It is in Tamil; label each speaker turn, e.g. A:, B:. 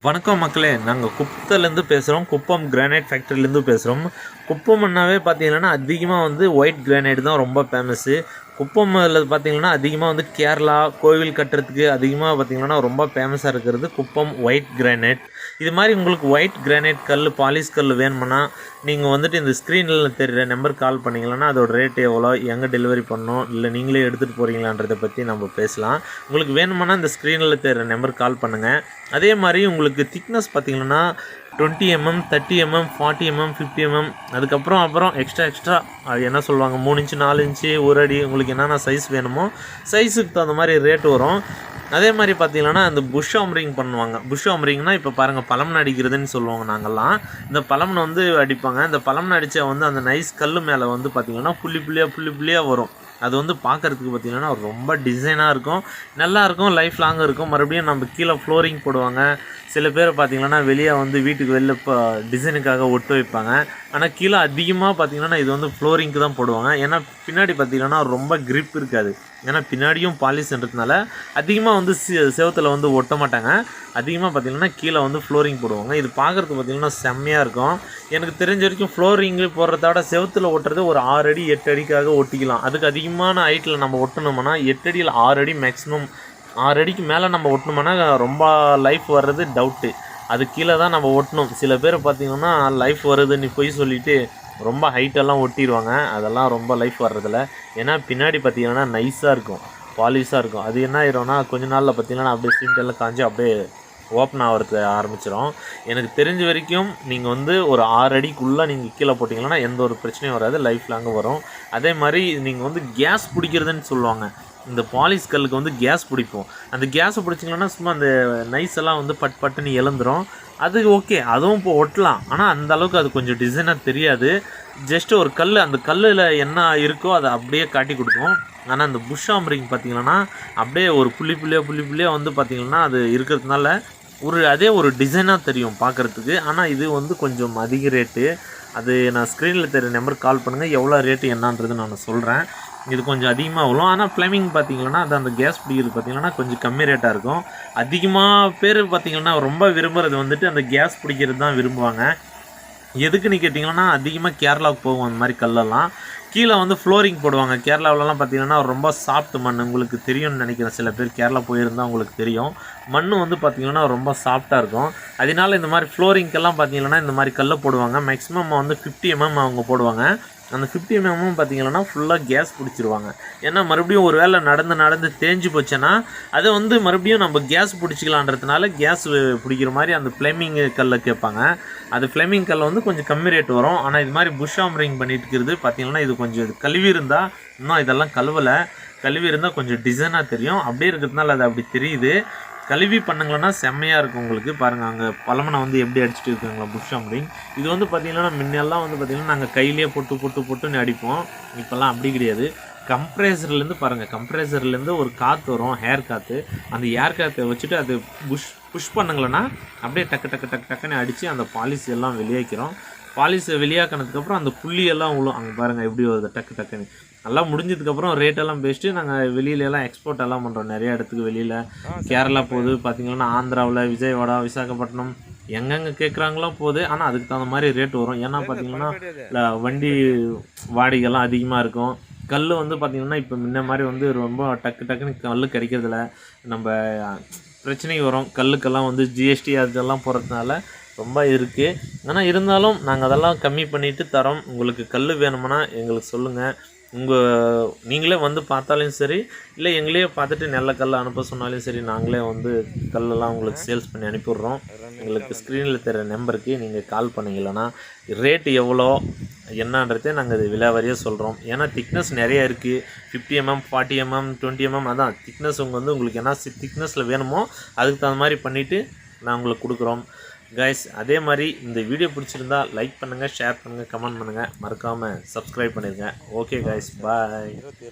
A: வணக்கம் மக்களே, நாங்கள் குப்பத்துலேருந்து பேசுகிறோம். குப்பம் கிரானைட் ஃபேக்ட்ரிலேருந்து பேசுகிறோம். குப்பம்னாவே பார்த்தீங்கன்னா அதிகமாக வந்து ஒயிட் கிரானைட் தான் ரொம்ப ஃபேமஸ்ஸு. குப்பம் பார்த்தீங்கன்னா அதிகமாக வந்து கேரளா கோவில் கட்டுறதுக்கு அதிகமாக பார்த்தீங்கன்னா ரொம்ப ஃபேமஸாக இருக்கிறது குப்பம் ஒயிட் கிரானைட். இது மாதிரி உங்களுக்கு ஒயிட் கிரானைட் கல் பாலிஷ் கல் வேணுமுன்னா நீங்கள் வந்துட்டு இந்த ஸ்க்ரீனில் தெரிகிற நம்பர் கால் பண்ணிங்களன்னா அதோட ரேட் எவ்வளோ, எங்கே டெலிவரி பண்ணணும், இல்லை நீங்களே எடுத்துகிட்டு போகிறீங்களான்றதை பற்றி நம்ம பேசலாம். உங்களுக்கு வேணுமுன்னா இந்த ஸ்க்ரீனில் தெரிகிற நம்பர் கால் பண்ணுங்கள். அதே மாதிரி உங்களுக்கு திக்னஸ் பார்த்திங்கன்னா 20 mm 30 mm 40 mm 50 mm அதுக்கப்புறம் எக்ஸ்ட்ரா அது என்ன சொல்லுவாங்க 3 இன்ச்சு 4 இன்ச்சு 1 அடி உங்களுக்கு என்னென்ன சைஸ் வேணுமோ சைஸுக்கு தகுந்த மாதிரி ரேட் வரும். அதே மாதிரி பார்த்தீங்கன்னா இந்த புஷ் ஆம்ரிங் பண்ணுவாங்க. புஷ் ஆம்ரிங்னா இப்போ பாருங்கள் பழம்னு அடிக்கிறதுன்னு சொல்லுவாங்க. நாங்கள்லாம் இந்த பழம்னு வந்து அடிப்பாங்க. இந்த பழம்னு அடித்தா வந்து அந்த நைஸ் கல் மேலே வந்து பார்த்திங்கன்னா புள்ளி புள்ளியாக வரும். அது வந்து பார்க்குறதுக்கு பார்த்திங்கன்னா ரொம்ப டிசைனாக இருக்கும், நல்லாயிருக்கும், லைஃப் லாங்காக இருக்கும். மறுபடியும் நம்ம கீழே ஃப்ளோரிங் போடுவாங்க. சில பேர் பார்த்திங்கன்னா வெளியே வந்து வீட்டுக்கு வெளில இப்போ டிசைனுக்காக ஒட்டு வைப்பாங்க. ஆனால் கீழே அதிகமாக பார்த்திங்கன்னா இது வந்து ஃப்ளோரிங்க்கு தான் போடுவாங்க. ஏன்னா பின்னாடி பார்த்திங்கன்னா ரொம்ப கிரிப் இருக்காது. ஏன்னா பின்னாடியும் பாலிஷ்ன்றதுனால அதிகமாக வந்து செவத்தில் வந்து ஒட்ட மாட்டாங்க. அதிகமாக பார்த்திங்கன்னா கீழே வந்து ஃப்ளோரிங் போடுவாங்க. இது பார்க்குறதுக்கு பார்த்திங்கன்னா செம்மையாக இருக்கும். எனக்கு தெரிஞ்ச வரைக்கும் ஃப்ளோரிங்கு போடுறத விட செவத்தில் ஒட்டுறது ஒரு 6 அடி 8 அடிக்காக ஒட்டிக்கலாம். அதுக்கு அதிகமான ஹைட்டில் நம்ம ஒட்டணும்னா 8 அடியில் 6 அடி மேக்ஸிமம். 6 அடிக்கு மேலே நம்ம ஒட்டணும்னா ரொம்ப லைஃப் வர்றது டவுட்டு. அது கீழே தான் நம்ம ஒட்டணும். சில பேர் பார்த்திங்கன்னா லைஃப் வருதுன்னு போய் சொல்லிவிட்டு ரொம்ப ஹைட்டெல்லாம் ஒட்டிடுவாங்க. அதெல்லாம் ரொம்ப லைஃப் வர்றதில்ல. ஏன்னா பின்னாடி பார்த்திங்கன்னா நைஸாக இருக்கும், பாலிஷாக இருக்கும். அது என்ன ஆயிடும்னா கொஞ்ச நாளில் பார்த்திங்கன்னா அப்படியே சிமெண்டெல்லாம் காஞ்சி அப்படியே ஓப்பன் ஆகிறது ஆரம்பிச்சிடும். எனக்கு தெரிஞ்ச வரைக்கும் நீங்கள் வந்து ஒரு 6 அடிக்குள்ளே நீங்கள் கீழே போட்டிங்கன்னா எந்த ஒரு பிரச்சனையும் வராது, லைஃப் லாங்காக வரும். அதே மாதிரி நீங்கள் வந்து கேஸ் பிடிக்கிறதுன்னு சொல்லுவாங்க. இந்த பாலிஷ் கல்லுக்கு வந்து கேஸ் பிடிப்போம். அந்த கேஸை பிடிச்சிங்கன்னா சும்மா அந்த நைஸ் எல்லாம் வந்து பட்டுன்னு எழுந்துடும். அது ஓகே, அதுவும் இப்போ ஒட்டலாம். ஆனால் அந்த அளவுக்கு அது கொஞ்சம் டிசைனாக தெரியாது. ஜஸ்ட்டு ஒரு கல், அந்த கல்லில் என்ன இருக்கோ அதை அப்படியே காட்டி கொடுக்கும். ஆனால் அந்த புஷ் ஆம்ரிங் பார்த்திங்கன்னா அப்படியே ஒரு புள்ளியாக வந்து பார்த்திங்கன்னா அது இருக்கிறதுனால அதே ஒரு டிசைனாக தெரியும் பார்க்குறதுக்கு. ஆனால் இது வந்து கொஞ்சம் அதிக ரேட்டு. அது நான் ஸ்க்ரீனில் தெரிகிற நம்பருக்கு கால் பண்ணுங்கள், எவ்வளோ ரேட்டு என்னன்றது நான் சொல்கிறேன். இது கொஞ்சம் அதிகமாக வரும். ஆனால் ஃப்ளேமிங் பார்த்திங்கன்னா அது அந்த கேஸ் பிடிக்கிறது பார்த்திங்கன்னா கொஞ்சம் கம்மி ரேட்டாக இருக்கும். அதிகமாக பேர் பார்த்திங்கன்னா ரொம்ப விரும்புகிறது வந்துட்டு அந்த கேஸ் பிடிக்கிறது தான் விரும்புவாங்க. எதுக்குன்னு கேட்டிங்கன்னா அதிகமாக கேரளாவுக்கு போகும் அந்த மாதிரி கல்லெல்லாம். கீழே வந்து ஃப்ளோரிங் போடுவாங்க. கேரளாவிலலாம் பார்த்திங்கன்னா ரொம்ப சாஃப்ட் மண், உங்களுக்கு தெரியும்னு நினைக்கிறேன். சில பேர் கேரளா போயிருந்தால் உங்களுக்கு தெரியும். மண் வந்து பார்த்திங்கன்னா ரொம்ப சாஃப்டாக இருக்கும். அதனால இந்த மாதிரி ஃப்ளோரிங்க்கெல்லாம் பார்த்திங்கன்னா இந்த மாதிரி கல்லை போடுவாங்க. மேக்ஸிமம் வந்து 50 mm அவங்க போடுவாங்க. அந்த 50 mm பார்த்திங்கன்னா ஃபுல்லாக கேஸ் பிடிச்சிருவாங்க. ஏன்னா மறுபடியும் ஒரு வேளை நடந்து தேஞ்சு போச்சுன்னா அதை வந்து மறுபடியும் நம்ம கேஸ் பிடிச்சிக்கலான்றதுனால கேஸ் பிடிக்கிற மாதிரி அந்த ஃப்ளேமிங் கல்லை கேட்பாங்க. அது ஃப்ளேமிங் கல்லை வந்து கொஞ்சம் கம்மி ரேட் வரும். ஆனால் இது மாதிரி புஷ் ஆம்ரிங் பண்ணிட்டு இருக்கிறது பார்த்திங்கன்னா இது கொஞ்சம் கழுவி இருந்தால், இன்னும் இதெல்லாம் கழுவி இருந்தால் கொஞ்சம் டிசைனாக தெரியும். அப்படியே இருக்கிறதுனால அது அப்படி தெரியுது. கழுவி பண்ணுங்களன்னா செம்மையாக இருக்கும். உங்களுக்கு பாருங்கள் அங்கே பழமனை வந்து எப்படி அடிச்சுட்டு இருக்காங்களா புஷ் ஆம்ரிங். இது வந்து பார்த்திங்கன்னா முன்னெல்லாம் வந்து பார்த்திங்கன்னா நாங்கள் கையிலேயே போட்டுன்னு அடிப்போம். இப்போல்லாம் அப்படி கிடையாது. கம்ப்ரேசர்லேருந்து பாருங்கள், கம்ப்ரேசர்லேருந்து ஒரு காற்று வரும், ஹேர் காற்று. அந்த ஏர் காற்றை வச்சுட்டு அது புஷ் பண்ணுங்களேன்னா அப்படியே டக்குன்னு அடித்து அந்த பாலிஷ் எல்லாம் வெளியாக்கிறோம். பாலிஷை வெளியாக்கினதுக்கப்புறம் அந்த புள்ளியெல்லாம் விழும். அங்கே பாருங்கள் எப்படி வருது டக்குன்னு. நல்லா முடிஞ்சதுக்கப்புறம் ரேட்டெல்லாம் பேசிட்டு நாங்கள் வெளியிலலாம் எக்ஸ்போர்ட் எல்லாம் பண்ணுறோம். நிறைய இடத்துக்கு வெளியில் கேரளா போகுது பார்த்திங்கன்னா, ஆந்திராவில் விஜயவாடா விசாகப்பட்டினம் எங்கெங்கே கேட்குறாங்களோ போகுது. ஆனால் அதுக்கு தகுந்த மாதிரி ரேட் வரும். ஏன்னா பார்த்திங்கன்னா வண்டி வாடகைலாம் அதிகமாக இருக்கும். கல் வந்து பார்த்திங்கன்னா இப்போ முன்ன மாதிரி வந்து ரொம்ப டக்குன்னு கல் கிடைக்கிறதில்ல. நம்ம பிரச்சனைக்கு வரும். கல்லுக்கெல்லாம் வந்து ஜிஎஸ்டி அதெல்லாம் போகிறதுனால ரொம்ப இருக்குது. ஆனால் இருந்தாலும் நாங்கள் அதெல்லாம் கம்மி பண்ணிவிட்டு தரோம். உங்களுக்கு கல் வேணுமுன்னா எங்களுக்கு சொல்லுங்கள். நீங்களே வந்து பார்த்தாலும் சரி, இல்லை எங்களையே பார்த்துட்டு நல்ல கல் அனுப்ப சொன்னாலும் சரி, நாங்களே வந்து கல்லெல்லாம் உங்களுக்கு சேல்ஸ் பண்ணி அனுப்பிடுறோம். எங்களுக்கு ஸ்க்ரீனில் தர நம்பருக்கு நீங்கள் கால் பண்ணிங்களன்னா ரேட்டு எவ்வளோ என்னன்றதே நாங்கள் இது விலாவாரியாக சொல்கிறோம். ஏன்னா திக்னஸ் நிறையா இருக்குது. 50 mm 40 mm 20 mm அதான் திக்னஸ். உங்களுக்கு என்ன திக்னஸில் வேணுமோ அதுக்கு தகுந்த மாதிரி பண்ணிவிட்டு நான் உங்களுக்கு கொடுக்குறோம் கைஸ். அதே மாதிரி இந்த வீடியோ பிடிச்சிருந்தா லைக் பண்ணுங்கள், ஷேர் பண்ணுங்கள், கமெண்ட் பண்ணுங்கள், மறக்காமல் சப்ஸ்கிரைப் பண்ணிடுங்க. ஓகே கைஸ், பாய்.